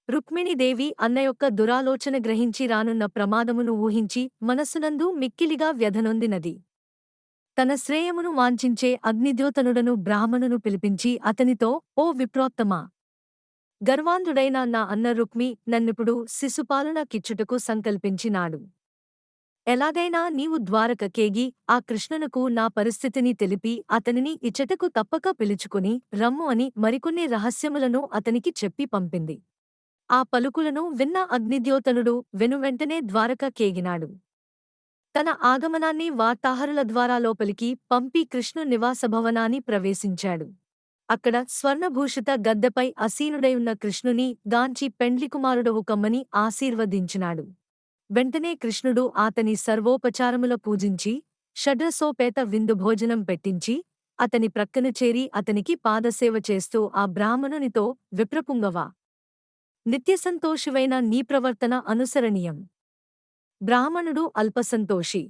రుక్మిణీదేవి అన్న యొక్క దురాలోచన గ్రహించి రానున్న ప్రమాదమును ఊహించి మనస్సునందు మిక్కిలిగా వ్యధనొందినది. తన శ్రేయమును వాంఛించే అగ్నిద్యోతనుడను బ్రాహ్మణును పిలిపించి అతనితో, ఓ విప్రోత్తమా! గర్వాంధుడైన నా అన్న రుక్మి నన్నిప్పుడు శిశుపాలన కిచ్చుటకు సంకల్పించినాడు. ఎలాగైనా నీవు ద్వారక కేగి ఆ కృష్ణునకు నా పరిస్థితిని తెలిపి అతనిని ఇచ్చటకు తప్పక పిలుచుకుని రమ్ము అని మరికొన్ని రహస్యములను అతనికి చెప్పి పంపింది. ఆ పలుకులను విన్న అగ్నిద్యోతనుడు వెనువెంటనే ద్వారక కేగినాడు. తన ఆగమనాన్ని వార్తాహరుల ద్వారా లోపలికి పంపి కృష్ణు నివాసభవనాన్ని ప్రవేశించాడు. అక్కడ స్వర్ణభూషిత గద్దెపై ఆసీనుడైయున్న కృష్ణుని గాంచి పెండ్లికుమారుడవు కమ్మని ఆశీర్వదించినాడు. వెంటనే కృష్ణుడు ఆతని సర్వోపచారముల పూజించి షడ్రసోపేత విందు భోజనం పెట్టించి అతని ప్రక్కన చేరి అతనికి పాదసేవ చేస్తూ ఆ బ్రాహ్మణునితో, విప్రపుంగవా! నిత్యసంతోషివైన నీ ప్రవర్తన అనుసరణీయం. బ్రాహ్మణుడు అల్పసంతోషి.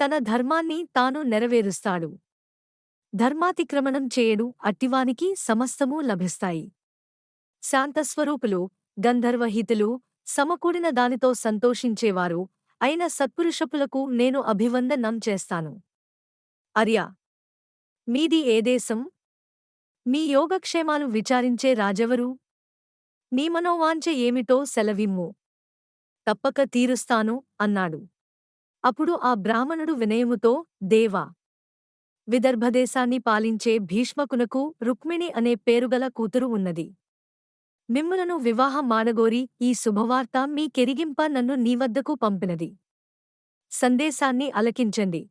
తన ధర్మాన్ని తాను నెరవేరుస్తాడు. ధర్మాతిక్రమణం చేయడు అట్టివానికి సమస్తమూ లభిస్తాయి. శాంతస్వరూపులు, గంధర్వహితులు, సమకూడిన దానితో సంతోషించేవారు అయిన సత్పురుషపులకు నేను అభివందనం చేస్తాను. అర్యా! మీది ఏ దేశం? మీ యోగక్షేమాలు విచారించే రాజెవరు? నీ మనోవాంఛ ఏమిటో సెలవిమ్ము. తప్పక తీరుస్తాను అన్నాడు. అప్పుడు ఆ బ్రాహ్మణుడు వినయముతో, దేవా! విదర్భదేశాన్ని పాలించే భీష్మకునకు రుక్మిణి అనే పేరుగల కూతురు ఉన్నది. మిమ్ములను వివాహం మాడగోరి ఈ శుభవార్త మీ కెరిగింప నన్ను నీవద్దకు పంపినది. సందేశాన్ని అలకించండి.